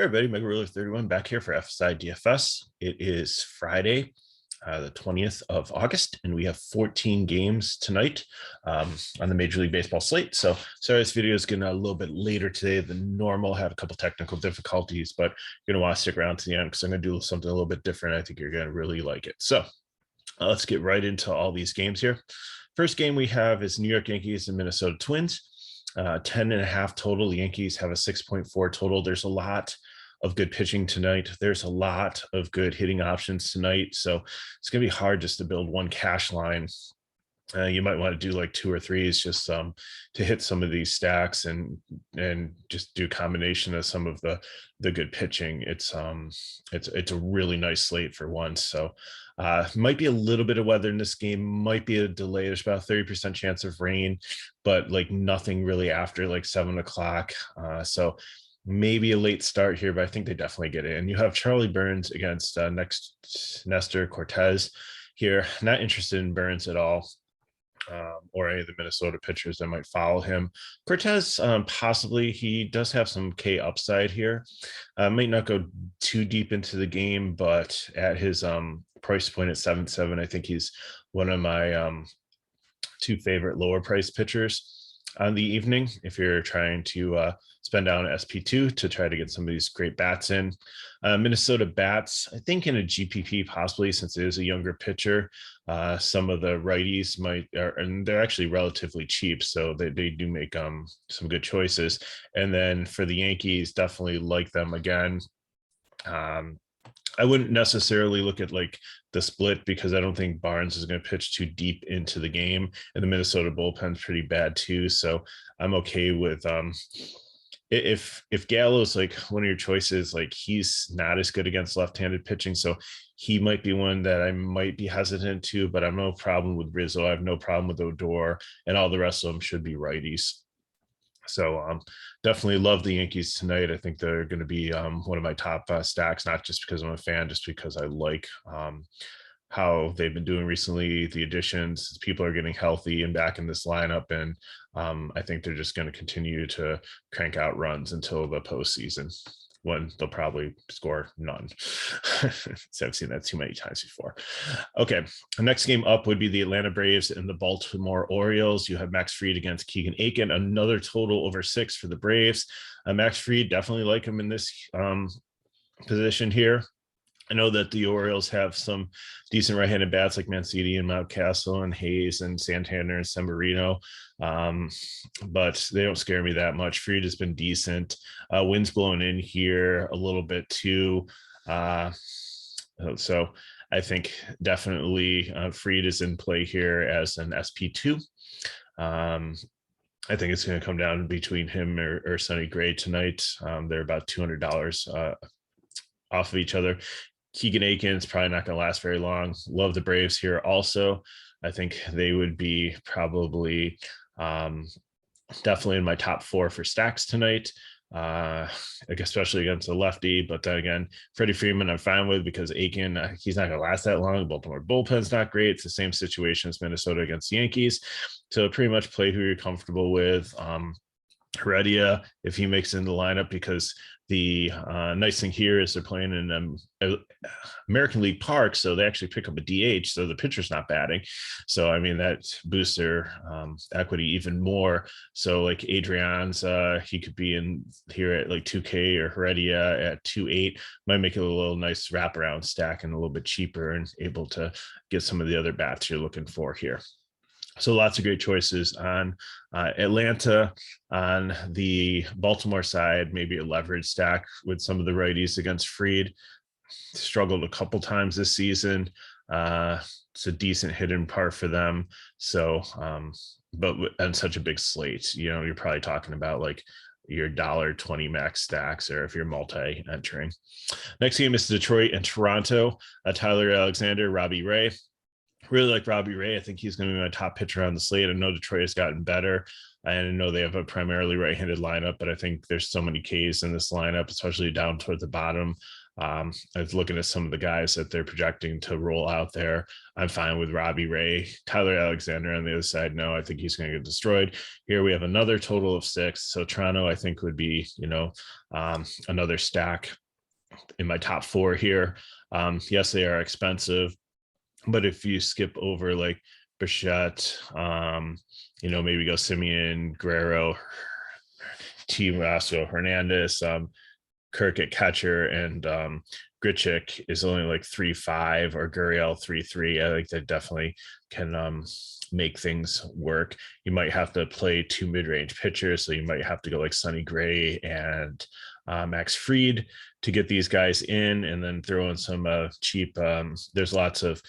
Hey everybody, Mega Ruler 31 back here for FSI DFS. It is Friday, the 20th of August, and we have 14 games tonight on the Major League Baseball slate. So sorry this video is getting a little bit later today than normal. Had a couple technical difficulties, but you're going to want to stick around to the end because I'm going to do something a little bit different. I think you're going to really like it. So let's get right into all these games here. First game we have is New York Yankees and Minnesota Twins. 10.5 total. The Yankees have a 6.4 total. There's a lot of good pitching tonight. There's a lot of good hitting options tonight. So it's going to be hard just to build one cash line. You might want to do like 2 or 3s just to hit some of these stacks and just do a combination of some of the good pitching. It's a really nice slate for once. So might be a little bit of weather in this game, might be a delay. There's about a 30% chance of rain, but like nothing really after like 7 o'clock. So maybe a late start here, but I think they definitely get it. And you have Charlie Burns against Nestor Cortez here. Not interested in Burns at all. Or any of the Minnesota pitchers that might follow him. Cortez, possibly. He does have some K upside here. Might not go too deep into the game, but at his price point at 7.7, I think he's one of my 2 favorite lower price pitchers on the evening if you're trying to spend down SP2 to try to get some of these great bats in. Minnesota Bats, I think in a GPP possibly, since it is a younger pitcher. Some of the righties and they're actually relatively cheap, so they do make some good choices. And then for the Yankees, definitely like them again. I wouldn't necessarily look at like the split because I don't think Barnes is going to pitch too deep into the game, and the Minnesota bullpen's pretty bad too. So I'm okay with if Gallo's like one of your choices, like he's not as good against left-handed pitching, so he might be one that I might be hesitant to. But I have no problem with Rizzo. I have no problem with Odor, and all the rest of them should be righties. So definitely love the Yankees tonight. I think they're going to be one of my top stacks, not just because I'm a fan, just because I like how they've been doing recently. The additions, people are getting healthy and back in this lineup, and I think they're just going to continue to crank out runs until the postseason, when they'll probably score none. So I've seen that too many times before. Okay, the next game up would be the Atlanta Braves and the Baltimore Orioles. You have Max Fried against Keegan Aiken, another total over 6 for the Braves. Max Fried, definitely like him in this position here. I know that the Orioles have some decent right-handed bats like Mancini and Mountcastle and Hayes and Santander and Sembrino, but they don't scare me that much. Fried has been decent. Wind's blowing in here a little bit too. So I think definitely Fried is in play here as an SP2. I think it's going to come down between him or Sonny Gray tonight. They're about $200 off of each other. Keegan Aiken is probably not going to last very long. Love the Braves here also. I think they would be probably definitely in my top 4 for stacks tonight, especially against a lefty. But then again, Freddie Freeman I'm fine with because Aiken, he's not going to last that long. Baltimore bullpen's not great. It's the same situation as Minnesota against the Yankees. So pretty much play who you're comfortable with. Heredia, if he makes it in the lineup, because the nice thing here is they're playing in American League Park, so they actually pick up a DH, so the pitcher's not batting. So I mean that boosts their equity even more. So like Adrian's, he could be in here at like 2K, or Heredia at 2.8. Might make it a little nice wraparound stack and a little bit cheaper, and able to get some of the other bats you're looking for here. So lots of great choices on Atlanta. On the Baltimore side, maybe a leverage stack with some of the righties against Fried. Struggled a couple times this season. It's a decent hidden part for them. So, but on such a big slate, you're probably talking about like your $1.20 max stacks, or if you're multi-entering. Next game is Detroit and Toronto. Tyler Alexander, Robbie Ray. Really like Robbie Ray. I think he's going to be my top pitcher on the slate. I know Detroit has gotten better. I know they have a primarily right-handed lineup, but I think there's so many Ks in this lineup, especially down toward the bottom. I was looking at some of the guys that they're projecting to roll out there. I'm fine with Robbie Ray. Tyler Alexander on the other side, no, I think he's going to get destroyed. Here we have another total of 6. So Toronto, I think, would be, another stack in my top 4 here. Yes, they are expensive, but if you skip over like Bichette, maybe go Simeon, Guerrero, T. Vasco Hernandez, Kirk at catcher, and Grichuk is only like 3.5 or Gurriel 3.3. I think that definitely can make things work. You might have to play 2 mid-range pitchers, so you might have to go like Sonny Gray and Max Fried to get these guys in, and then throw in some cheap. There's lots of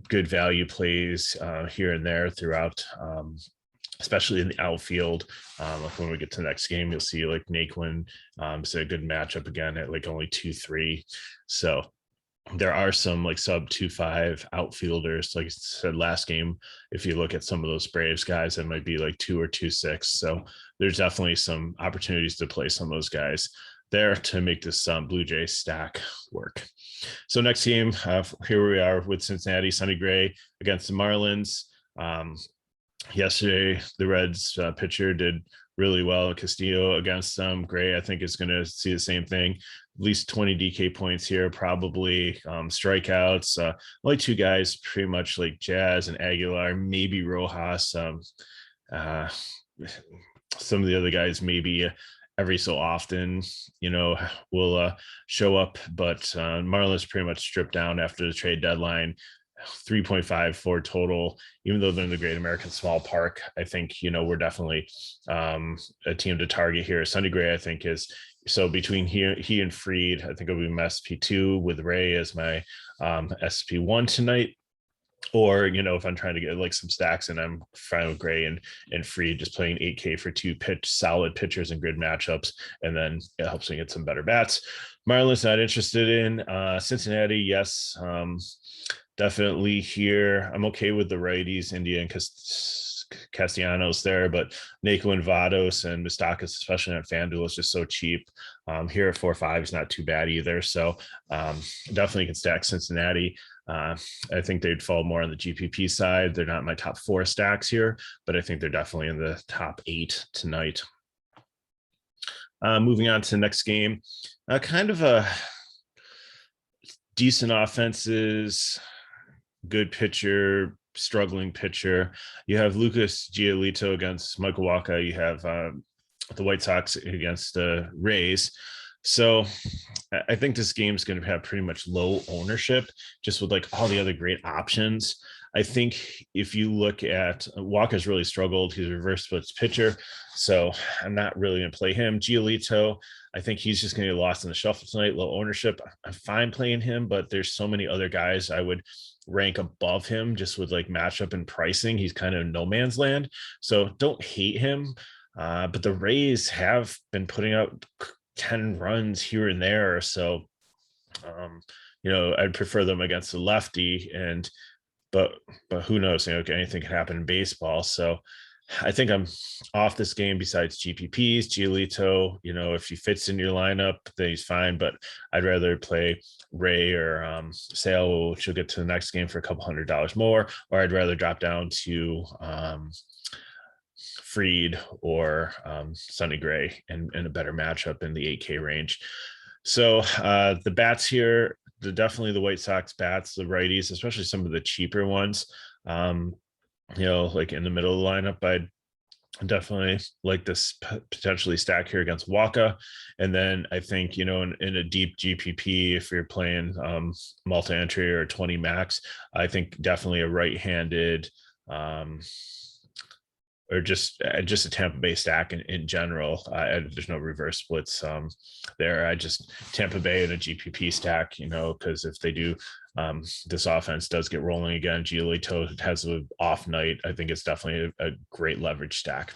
good value plays here and there throughout. Especially in the outfield. Like when we get to the next game, you'll see like Naquin. It's a good matchup again at like only 2.3. So there are some like sub 2.5 outfielders. Like I said last game, if you look at some of those Braves guys, that might be like 2 or 2.6. So there's definitely some opportunities to play some of those guys there to make this Blue Jays stack work. So next game, here we are with Cincinnati. Sonny Gray against the Marlins. Yesterday, the Reds pitcher did really well. Castillo against them. Gray, I think, is going to see the same thing. At least 20 DK points here, probably strikeouts. Only 2 guys, pretty much like Jazz and Aguilar, maybe Rojas. Some of the other guys, maybe every so often, will show up. But Marlins pretty much stripped down after the trade deadline. 3.54 total, even though they're in the Great American Small Park. I think, we're definitely a team to target here. Sonny Gray, I think, is so between he and Fried, I think it'll be my SP2 with Ray as my SP1 tonight. Or, if I'm trying to get like some stacks and I'm fine with Gray and Fried just playing 8K for 2 solid pitchers and grid matchups, and then it helps me get some better bats. Marlins not interested in. Cincinnati, yes. Definitely here. I'm okay with the righties, India and Castellanos there, but Naquin, Vados, and Mustakas, especially on FanDuel, is just so cheap. Here at 4.5 is not too bad either. So definitely can stack Cincinnati. I think they'd fall more on the GPP side. They're not my top 4 stacks here, but I think they're definitely in the top 8 tonight. Moving on to the next game, kind of a decent offenses, good pitcher, struggling pitcher. You have Lucas Giolito against Michael Wacha. You have the White Sox against the Rays. So I think this game is going to have pretty much low ownership, just with like all the other great options. I think if you look at Walker's really struggled. He's a reverse splits pitcher, so I'm not really going to play him. Giolito, I think he's just going to get lost in the shuffle tonight. Low ownership. I'm fine playing him, but there's so many other guys I would rank above him just with like matchup and pricing. He's kind of no man's land, so don't hate him. But the Rays have been putting out 10 runs here and there, so I'd prefer them against the lefty. But who knows? Anything can happen in baseball. So I think I'm off this game besides GPPs. Giolito, if he fits in your lineup, then he's fine. But I'd rather play Ray or Sale, which will get to the next game for a couple $100 more. Or I'd rather drop down to Fried or Sonny Gray and a better matchup in the 8K range. So the bats here, definitely the White Sox bats, the righties, especially some of the cheaper ones. Like in the middle of the lineup, I'd definitely like this potentially stack here against Wacha. And then I think, in a deep GPP, if you're playing multi-entry or 20 max, I think definitely a right-handed or just a Tampa Bay stack in general. There's no reverse splits there. I just Tampa Bay in a GPP stack, because if they do, this offense does get rolling again. Giolito has an off night. I think it's definitely a great leverage stack.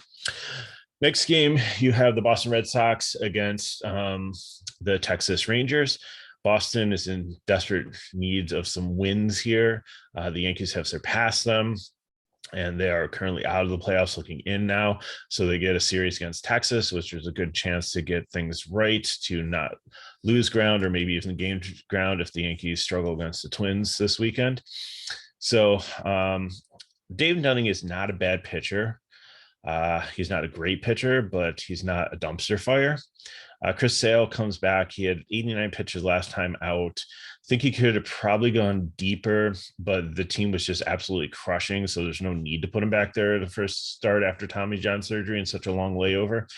Next game, you have the Boston Red Sox against the Texas Rangers. Boston is in desperate need of some wins here. The Yankees have surpassed them. and they are currently out of the playoffs looking in now. So they get a series against Texas, which is a good chance to get things right, to not lose ground or maybe even gain ground if the Yankees struggle against the Twins this weekend. So Dave Dunning is not a bad pitcher. He's not a great pitcher, but he's not a dumpster fire. Chris Sale comes back. He had 89 pitches last time out. I think he could have probably gone deeper, but the team was just absolutely crushing. So there's no need to put him back there the first start after Tommy John surgery and such a long layover.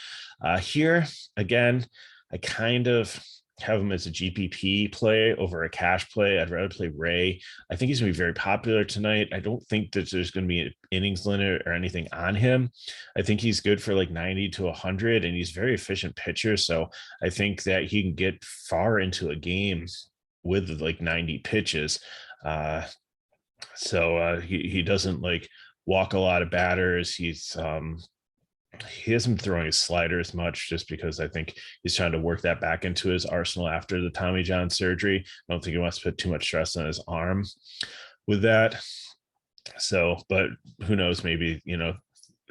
Here, again, I kind of have him as a GPP play over a cash play. I'd rather play Ray. I think he's going to be very popular tonight. I don't think that there's going to be an innings limit or anything on him. I think he's good for like 90 to 100, and he's a very efficient pitcher. So I think that he can get far into a game with like 90 pitches. He doesn't like walk a lot of batters. He hasn't been throwing his slider as much, just because I think he's trying to work that back into his arsenal after the Tommy John surgery. I don't think he wants to put too much stress on his arm with that. So, but who knows, maybe,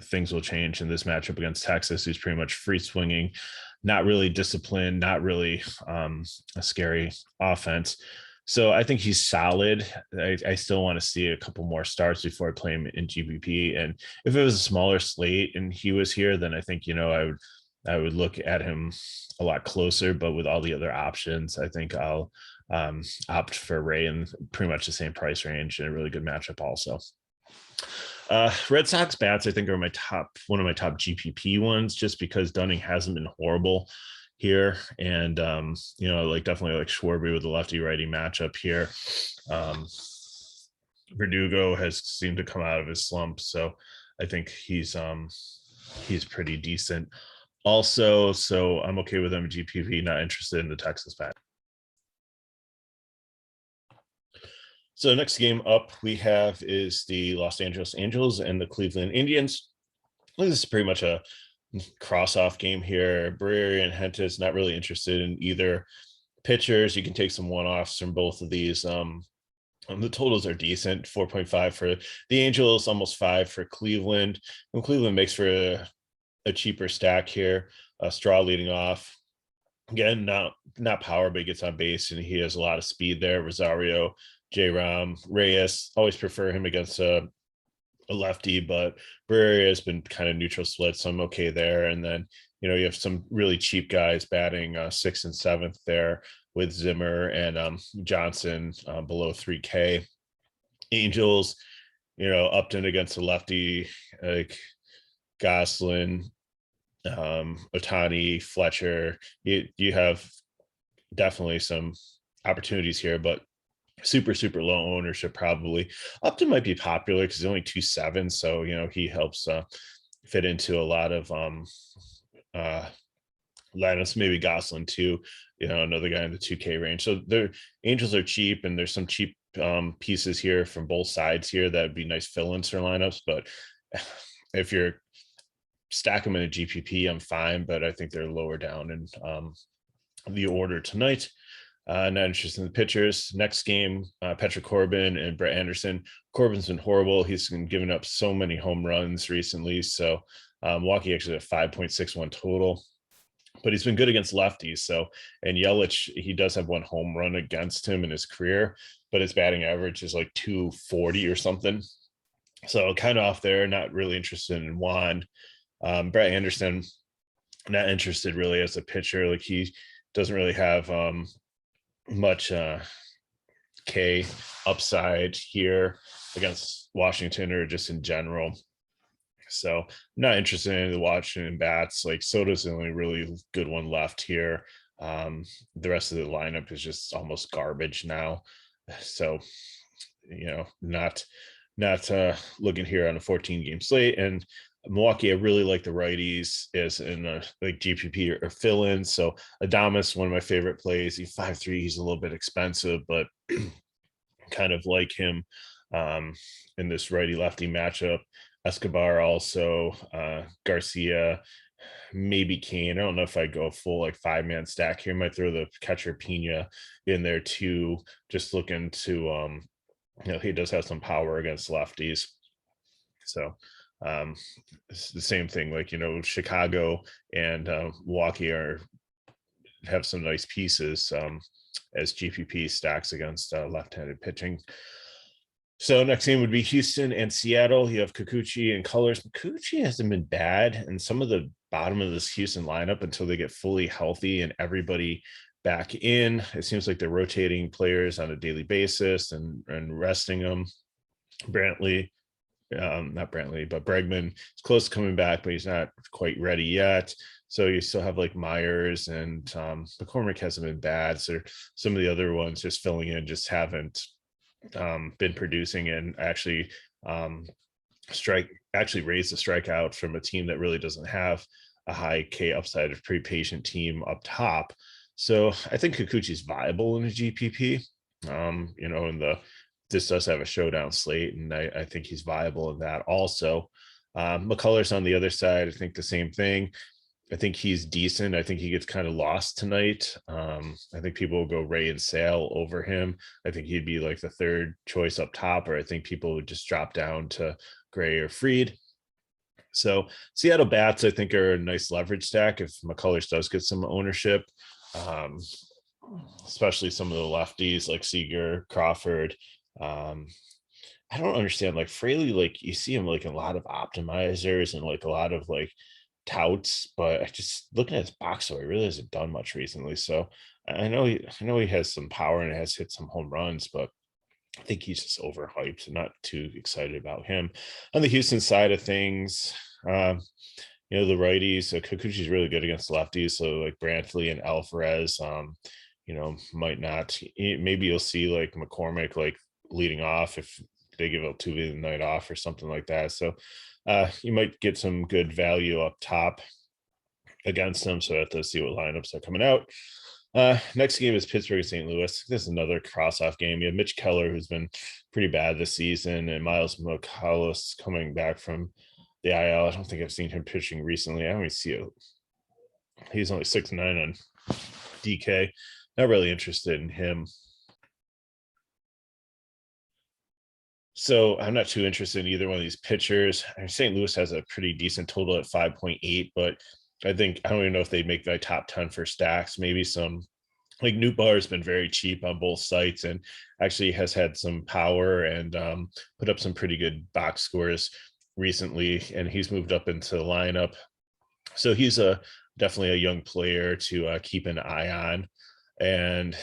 things will change in this matchup against Texas, who's pretty much free swinging, not really disciplined, not really a scary offense. So I think he's solid. I still want to see a couple more starts before I play him in GPP. And if it was a smaller slate and he was here, then I think, I would look at him a lot closer. But with all the other options, I think I'll opt for Ray in pretty much the same price range and a really good matchup also. Red Sox bats, I think, are one of my top GPP ones, just because Dunning hasn't been horrible here, and definitely like Schwarber with the lefty righty matchup here. Verdugo has seemed to come out of his slump, so I think he's pretty decent also. So I'm okay with him in GPP. Not interested in the Texas bat. So next game up we have is the Los Angeles Angels and the Cleveland Indians. This is pretty much a cross-off game here. Barrera and Hentes not really interested in either pitchers. You can take some one-offs from both of these. The totals are decent, 4.5 for the Angels, almost 5 for Cleveland. And Cleveland makes for a cheaper stack here. Straw leading off. Again, not power, but he gets on base and he has a lot of speed there. Rosario, J-Ram, Reyes, always prefer him against a lefty, but Barrera has been kind of neutral split, so I'm okay there. And then, you have some really cheap guys batting 6th and 7th there with Zimmer and Johnson below 3K. Angels, Upton against a lefty, like Goslin, Ohtani, Fletcher. You have definitely some opportunities here, but super low ownership. Probably Upton might be popular because he's only 2.7, so he helps fit into a lot of lineups. Maybe Goslin too, another guy in the 2K range. So the Angels are cheap, and there's some cheap pieces here from both sides here that would be nice fill-ins for lineups. But if you're stack them in a GPP, I'm fine, but I think they're lower down in the order tonight. Not interested in the pitchers. Next game, Petra, Corbin, and Brett Anderson. Corbin's been horrible. He's been giving up so many home runs recently. So Milwaukee actually at 5.61 total, but he's been good against lefties. So, and Yelich, he does have one home run against him in his career, but his batting average is like 240 or something. So kind of off there. Not really interested in Juan. Brett Anderson, not interested really as a pitcher. Like he doesn't really have much K upside here against Washington or just in general. So I'm not interested in the Washington bats. Like Soto's the only really good one left here. The rest of the lineup is just almost garbage now. So, not looking here on a 14-game slate. And Milwaukee, I really like the righties as in like GPP or fill-in. So Adames, one of my favorite plays. He's 5'3". He's a little bit expensive, but kind of like him in this righty-lefty matchup. Escobar also, Garcia, maybe Kane. I don't know if I go full like 5-man stack here. Might throw the catcher Pena in there too. Just looking to, he does have some power against lefties. So it's the same thing, like, Chicago and Milwaukee have some nice pieces as GPP stacks against left-handed pitching. So next game would be Houston and Seattle. You have Kikuchi and Colors. Kikuchi hasn't been bad, and some of the bottom of this Houston lineup until they get fully healthy and everybody back in. It seems like they're rotating players on a daily basis and resting them. Brantley, not Brantley, but Bregman is close to coming back, but he's not quite ready yet. So you still have like Myers and McCormick hasn't been bad. So some of the other ones just filling in just haven't been producing, and actually raised the strikeout from a team that really doesn't have a high K upside, of pretty patient team up top. So I think Kikuchi's viable in a GPP. This does have a showdown slate, and I think he's viable in that also. McCullers on the other side, I think the same thing. I think he's decent. I think he gets kind of lost tonight. I think people will go Ray and Sale over him. I think he'd be like the third choice up top, or I think people would just drop down to Gray or Fried. So Seattle Bats, I think, are a nice leverage stack if McCullers does get some ownership, especially some of the lefties like Seager, Crawford. I don't understand, like Fraley, like you see him like in a lot of optimizers and like a lot of like touts, but I just looking at his box score, he really hasn't done much recently. So I know he has some power and has hit some home runs, but I think he's just overhyped and not too excited about him. On the Houston side of things, the righties, so Kikuchi's really good against lefties. So like Brantley and Alvarez, might not. Maybe you'll see like McCormick like leading off if they give out Tuesday the night off or something like that. So you might get some good value up top against them. So I have to see what lineups are coming out. Next game is Pittsburgh St Louis. This is another cross-off game. You have Mitch Keller, who's been pretty bad this season, and Miles Morales coming back from the IL. I don't think I've seen him pitching recently. I don't even see it. He's only 6'9" on DK. Not really interested in him. So I'm not too interested in either one of these pitchers. St. Louis has a pretty decent total at 5.8, but I don't even know if they'd make my top 10 for stacks. Maybe some, like Nootbaar has been very cheap on both sites and actually has had some power and put up some pretty good box scores recently, and he's moved up into the lineup. So he's definitely a young player to keep an eye on. And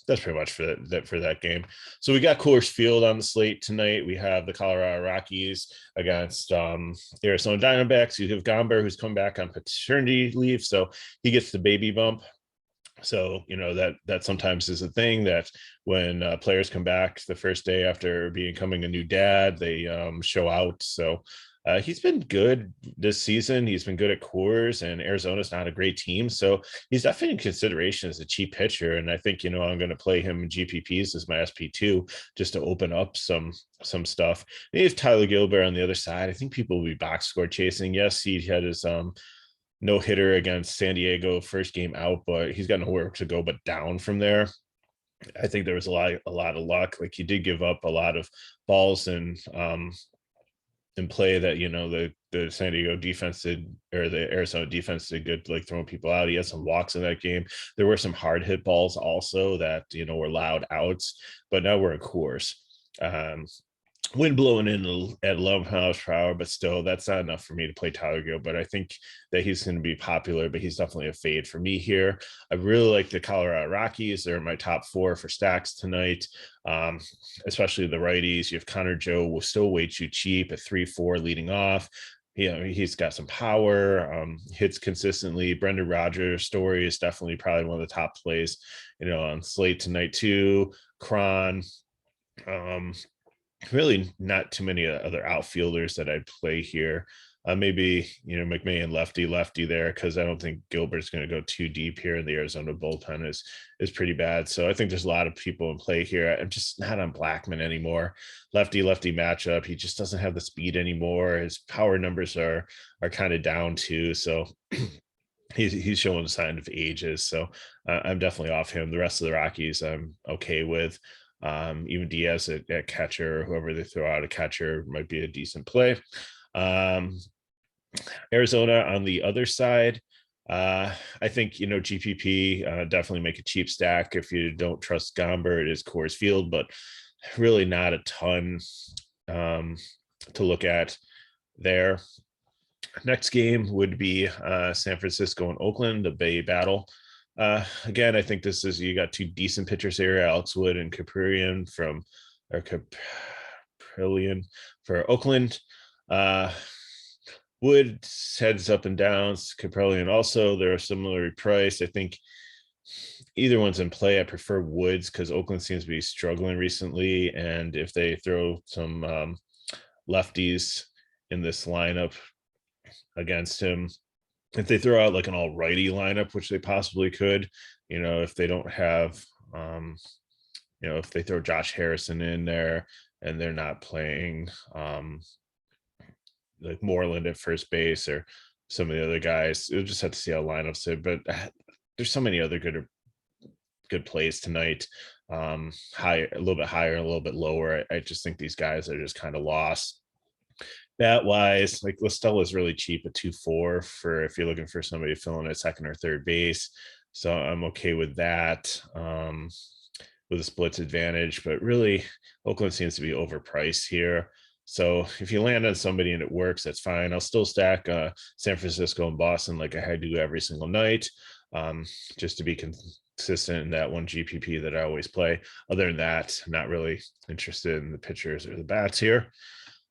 that's pretty much for that game. So we got Coors Field on the slate tonight. We have the Colorado Rockies against Arizona Diamondbacks. You have Gomber, who's come back on paternity leave, so he gets the baby bump. So that sometimes is a thing, that when players come back the first day after becoming a new dad, they show out. So he's been good this season. He's been good at Coors, and Arizona's not a great team. So he's definitely in consideration as a cheap pitcher. And I think, I'm going to play him in GPPs as my SP2 just to open up some stuff. And you have Tyler Gilbert on the other side. I think people will be box score chasing. Yes, he had his no hitter against San Diego first game out, but he's got nowhere to go but down from there. I think there was a lot of luck. Like he did give up a lot of balls and in play that the San Diego defense did, or the Arizona defense did good, like throwing people out. He had some walks in that game. There were some hard hit balls also that were loud outs, but now we're in Coors. Wind blowing in at 11 miles per hour, but still that's not enough for me to play Tyler Gilbert. I think that he's going to be popular, but he's definitely a fade for me here. I really like the Colorado Rockies. They're my top 4 for stacks tonight, especially the righties. You have Connor Joe, will still way too cheap at 3-4 leading off. He's got some power, hits consistently. Brendan Rodgers' story is definitely probably one of the top plays, on slate tonight too. Cron, really not too many other outfielders that I'd play here. Maybe, McMahon lefty there, because I don't think Gilbert's going to go too deep here. And the Arizona bullpen is pretty bad. So I think there's a lot of people in play here. I'm just not on Blackman anymore. Lefty matchup. He just doesn't have the speed anymore. His power numbers are kind of down too. So he's showing a sign of ages. So I'm definitely off him. The rest of the Rockies I'm okay with. Even Diaz at catcher, or whoever they throw out a catcher might be a decent play. Um, Arizona on the other side. I think, GPP, definitely make a cheap stack if you don't trust Gomber. It is Coors Field, but really not a ton to look at there. Next game would be San Francisco and Oakland, the Bay Battle. Again, I think you got two decent pitchers here, Alex Wood and Caprillion for Oakland. Wood heads up and downs. Caprillion also, they're similarly priced. I think either one's in play. I prefer Woods because Oakland seems to be struggling recently, and if they throw some lefties in this lineup against him, if they throw out like an all-righty lineup, which they possibly could, if they don't have, if they throw Josh Harrison in there and they're not playing like Moreland at first base or some of the other guys, you'll just have to see how lineups sit. But there's so many other good plays tonight. A little bit higher, a little bit lower. I just think these guys are just kind of lost. Bat wise, like La Stella is really cheap at 2.4 for if you're looking for somebody to fill in at second or third base. So I'm okay with that. With a splits advantage, but really Oakland seems to be overpriced here. So if you land on somebody and it works, that's fine. I'll still stack San Francisco and Boston like I do every single night, just to be consistent in that one GPP that I always play. Other than that, I'm not really interested in the pitchers or the bats here.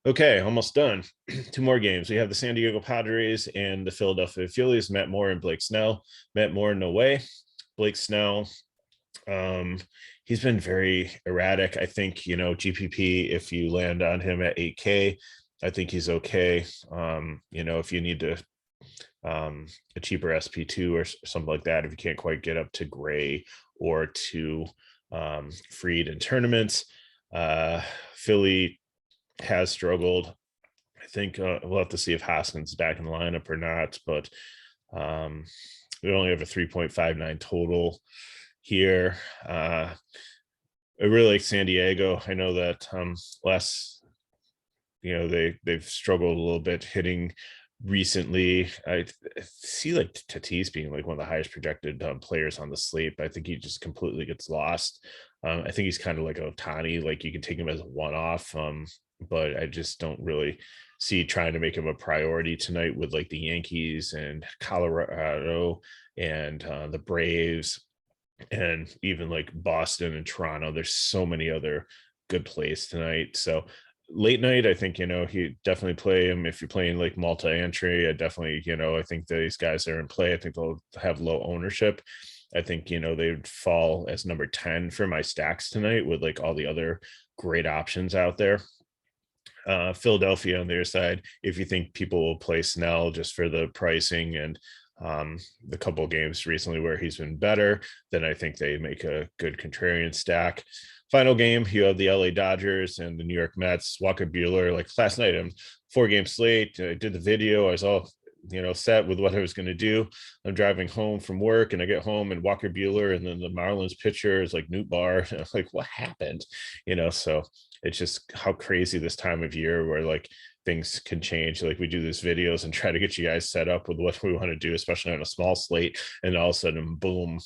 Okay, almost done. Two more games. We have the San Diego Padres and the Philadelphia Phillies. Matt Moore and Blake Snell. Matt Moore, no way. Blake Snell, he's been very erratic. I think, GPP, if you land on him at 8K, I think he's okay. If you need to a cheaper SP2 or something like that, if you can't quite get up to Gray or to Fried in tournaments. Philly has struggled. I think we'll have to see if Hoskins is back in the lineup or not, but we only have a 3.59 total here. I really like San Diego. I know that they've struggled a little bit hitting recently. I see like Tatis being like one of the highest projected players on the slate, but I think he just completely gets lost. I think he's kind of like Ohtani, like you can take him as a one-off, but I just don't really see trying to make him a priority tonight with like the Yankees and Colorado and the Braves and even like Boston and Toronto. There's so many other good plays tonight. So late night, I think, he definitely play him. If you're playing like multi-entry, I definitely, I think these guys are in play. I think they'll have low ownership. I think, they would fall as number 10 for my stacks tonight with like all the other great options out there. Philadelphia on their side, if you think people will play Snell just for the pricing and the couple of games recently where he's been better, then I think they make a good contrarian stack. Final game, you have the LA Dodgers and the New York Mets. Walker Buehler, like last night, I'm 4-game slate. I did the video. I was all set with what I was going to do. I'm driving home from work and I get home and Walker Buehler and then the Marlins pitcher is like Newt Bar. I'm like, what happened? So it's just how crazy this time of year where like things can change. Like we do these videos and try to get you guys set up with what we want to do, especially on a small slate, and all of a sudden, boom,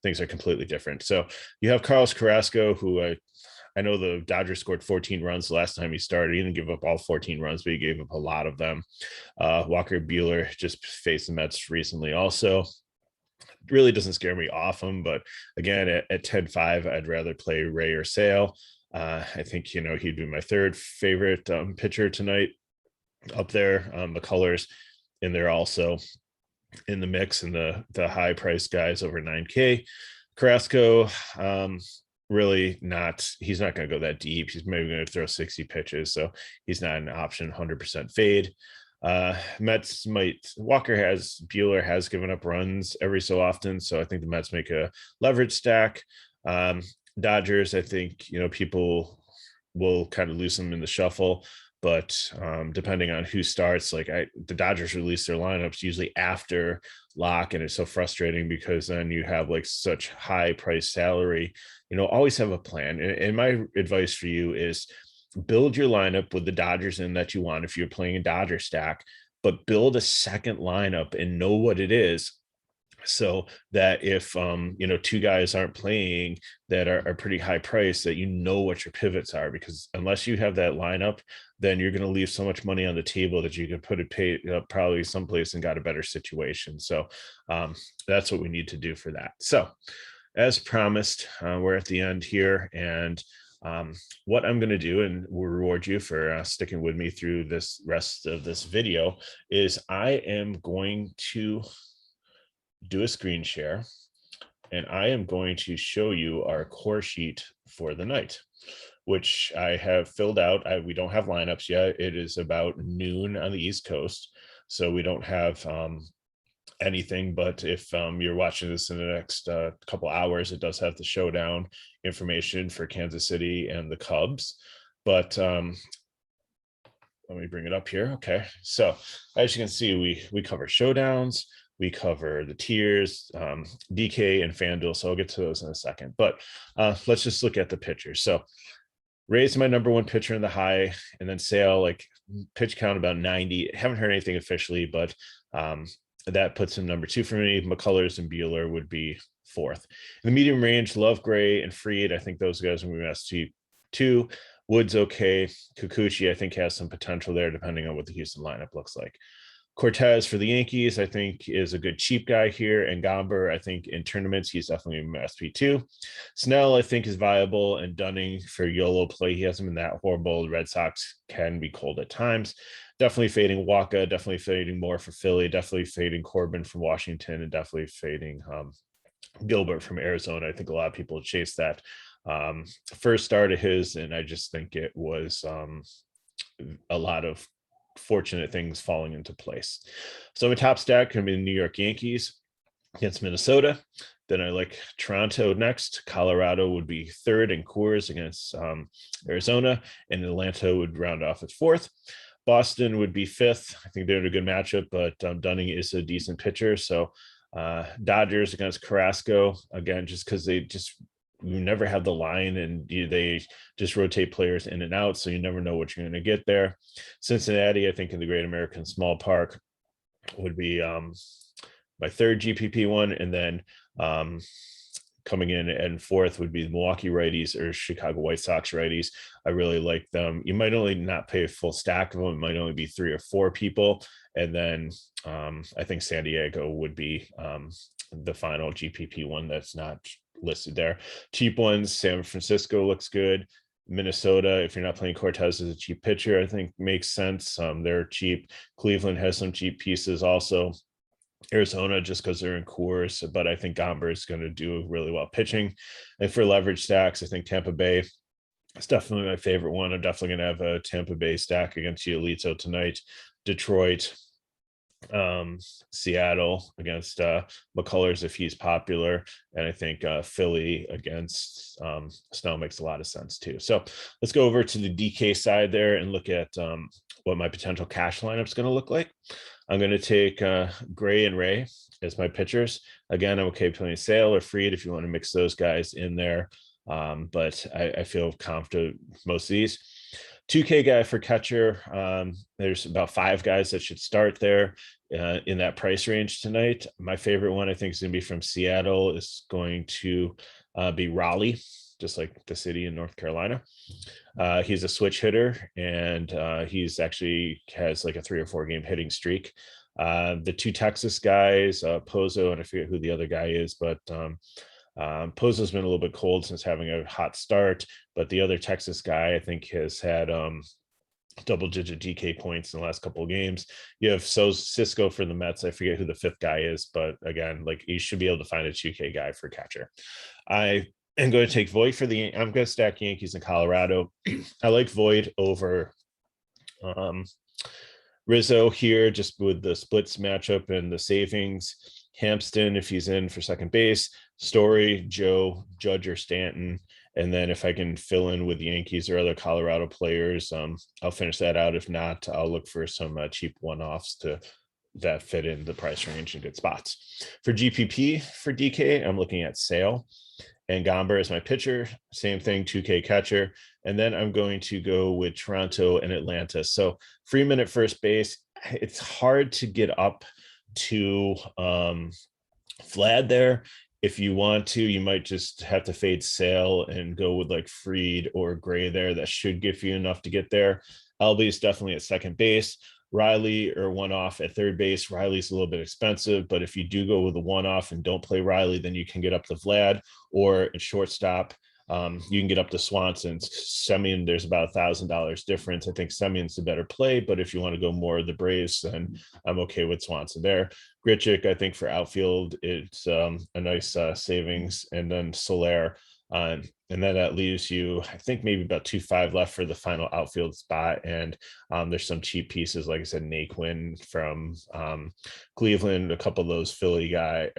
things are completely different. So you have Carlos Carrasco, who I know the Dodgers scored 14 runs the last time he started. He didn't give up all 14 runs, but he gave up a lot of them. Walker Buehler just faced the Mets recently also. Really doesn't scare me off him, but again, at 10-5, I'd rather play Ray or Sale. I think, he'd be my third favorite pitcher tonight up there. The colors in there also in the mix, and the high price guys over 9K. Carrasco, really not, he's not going to go that deep. He's maybe going to throw 60 pitches, so he's not an option 100% fade. Mets Buehler has given up runs every so often, so I think the Mets make a leverage stack. Dodgers, I think, people will kind of lose them in the shuffle, but depending on who starts, like the Dodgers release their lineups usually after lock, and it's so frustrating because then you have like such high price salary. Always have a plan. And my advice for you is build your lineup with the Dodgers in that you want if you're playing a Dodger stack, but build a second lineup and know what it is, so that if two guys aren't playing that are pretty high priced, that you know what your pivots are, because unless you have that lineup, then you're going to leave so much money on the table that you could put it probably someplace and got a better situation. So that's what we need to do for that. So as promised, we're at the end here, and what I'm going to do, and will reward you for sticking with me through this rest of this video, is I am going to do a screen share, and I am going to show you our core sheet for the night, which I have filled out. We don't have lineups yet. It is about noon on the East Coast, so we don't have anything, but if you're watching this in the next couple hours, it does have the showdown information for Kansas City and the Cubs. But let me bring it up here. Okay, so as you can see, we cover showdowns, we cover the tiers, DK and FanDuel, so I'll get to those in a second. But let's just look at the pitchers. So Ray's my number one pitcher in the high, and then Sale, like pitch count about 90. Haven't heard anything officially, but that puts him number 2 for me. McCullers and Buehler would be 4th. In the medium range, love Gray and Fried. I think those guys will be best too. Wood's okay. Kikuchi, I think, has some potential there, depending on what the Houston lineup looks like. Cortez for the Yankees, I think, is a good cheap guy here. And Gomber, I think, in tournaments, he's definitely an SP2. Snell, I think, is viable. And Dunning for YOLO play. He hasn't been that horrible. The Red Sox can be cold at times. Definitely fading Waka, definitely fading Moore for Philly, definitely fading Corbin from Washington, and definitely fading Gilbert from Arizona. I think a lot of people chase that first start of his, and I just think it was a lot of fortunate things falling into place. So my top stack can be the New York Yankees against Minnesota. Then I like Toronto next. Colorado would be 3rd, and Coors against Arizona, and Atlanta would round off at 4th. Boston would be 5th. I think they're in a good matchup, but Dunning is a decent pitcher. So Dodgers against Carrasco, again, just because you never have the line, and they just rotate players in and out, so you never know what you're going to get there. Cincinnati, I think, in the Great American Small Park would be my 3rd GPP one, and then coming in and 4th would be the Milwaukee righties or Chicago White Sox righties. I really like them. You might only not pay a full stack of them. It might only be 3 or 4 people. And then I think San Diego would be the final GPP one that's not listed there. Cheap ones, San Francisco looks good. Minnesota, if you're not playing Cortez as a cheap pitcher, I think makes sense. They're cheap. Cleveland has some cheap pieces also. Arizona, just because they're in Coors, but I think Gomber is going to do really well pitching. And for leverage stacks, I think Tampa Bay is definitely my favorite one. I'm definitely going to have a Tampa Bay stack against Giolito tonight. Detroit, Seattle against McCullers if he's popular, and I think Philly against Snell makes a lot of sense too. So let's go over to the DK side there and look at what my potential cash lineup is going to look like. I'm going to take Gray and Ray as my pitchers. Again, I'm okay playing Sale or Fried if you want to mix those guys in there, but I feel confident most of these. 2K guy for catcher. There's about 5 guys that should start there in that price range tonight. My favorite one, I think, is going to be from Seattle. Is going to be Raleigh, just like the city in North Carolina. He's a switch hitter, and he's actually has like a 3 or 4 game hitting streak. The 2 Texas guys, Pozo, and I forget who the other guy is, but Pozo's been a little bit cold since having a hot start, but the other Texas guy, I think, has had double-digit DK points in the last couple of games. You have Cisco for the Mets. I forget who the 5th guy is, but again, like, you should be able to find a 2K guy for catcher. I am going to take Voit for I'm going to stack Yankees in Colorado. I like Voit over Rizzo here, just with the splits matchup and the savings. Hampton, if he's in for second base. Story, Joe, Judge, or Stanton. And then if I can fill in with the Yankees or other Colorado players, I'll finish that out. If not, I'll look for some cheap one-offs that fit in the price range in good spots. For GPP, for DK, I'm looking at Sale and Gomber is my pitcher. Same thing, 2K catcher. And then I'm going to go with Toronto and Atlanta. So Freeman at first base. It's hard to get up to Vlad there. If you want to, you might just have to fade Sale and go with like Fried or Gray there. That should give you enough to get there. Albie is definitely at second base. Riley or one off at third base. Riley's a little bit expensive, but if you do go with a one off and don't play Riley, then you can get up to Vlad, or at shortstop. You can get up to Swanson. Semien, there's about $1,000 difference. I think Semien's the better play, but if you want to go more of the Braves, then I'm okay with Swanson there. Grichuk, I think for outfield, it's a nice savings, and then Soler. And then that leaves you, I think, maybe about 2.5 left for the final outfield spot. And there's some cheap pieces, like I said, Naquin from Cleveland, a couple of those Philly guys,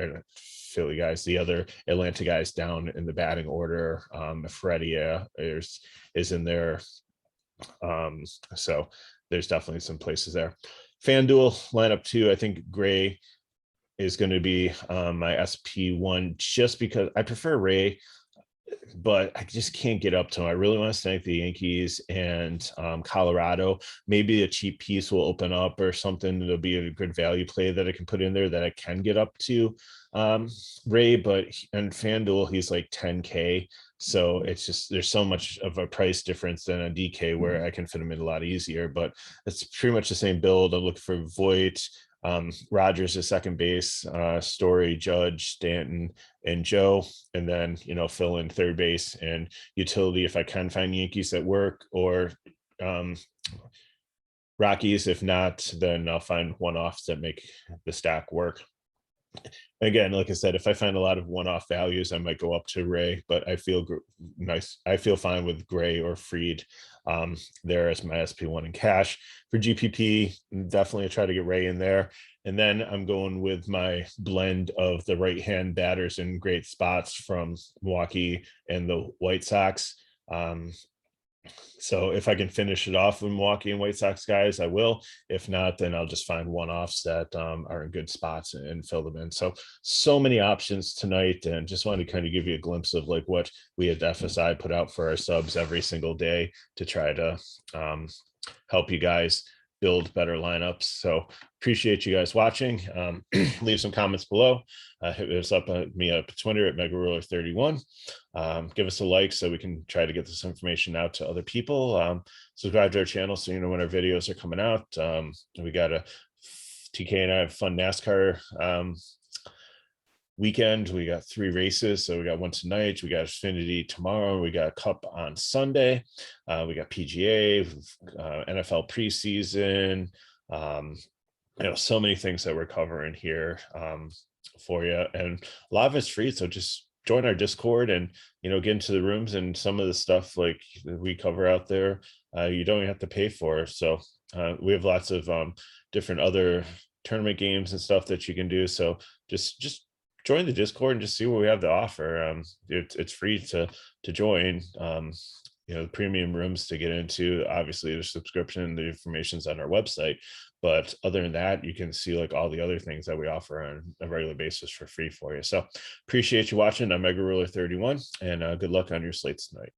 the other Atlanta guys down in the batting order. Freddie is in there. So there's definitely some places there. FanDuel lineup 2, I think Gray is going to be my SP1, just because I prefer Ray, but I just can't get up to him. I really want to snag the Yankees and Colorado. Maybe a cheap piece will open up or something. There'll be a good value play that I can put in there that I can get up to Ray, but in FanDuel, he's like 10K. So it's just, there's so much of a price difference than a DK where I can fit him in a lot easier, but it's pretty much the same build. I'm looking for Voit, Rogers at second base, Story, Judge, Stanton, and Joe, and then fill in third base and utility if I can find Yankees at work, or Rockies. If not, then I'll find one-offs that make the stack work. Again, like I said, if I find a lot of one-off values, I might go up to Ray, but I feel nice. I feel fine with Gray or Fried there as my SP1 in cash. For GPP, definitely try to get Ray in there. And then I'm going with my blend of the right-hand batters in great spots from Milwaukee and the White Sox. So if I can finish it off with Milwaukee and White Sox guys, I will. If not, then I'll just find one-offs that are in good spots and fill them in. So many options tonight, and just wanted to kind of give you a glimpse of like what we at FSI put out for our subs every single day to try to help you guys build better lineups. So appreciate you guys watching. Leave some comments below. Hit us up at Twitter at MegaRuler31. Give us a like so we can try to get this information out to other people. Subscribe to our channel so you know when our videos are coming out. We got a TK and I have fun NASCAR weekend. We got 3 races, so we got one tonight, we got Xfinity tomorrow, we got a Cup on Sunday, we got PGA, NFL preseason, so many things that we're covering here for you, and a lot of it's free. So just join our Discord and get into the rooms, and some of the stuff like we cover out there you don't have to pay for. So we have lots of different other tournament games and stuff that you can do. So just join the Discord and just see what we have to offer. It's free to join. The premium rooms to get into, obviously the subscription, the information's on our website, but other than that, you can see like all the other things that we offer on a regular basis for free for you. So appreciate you watching. I'm MegaRuler31, and good luck on your slates tonight.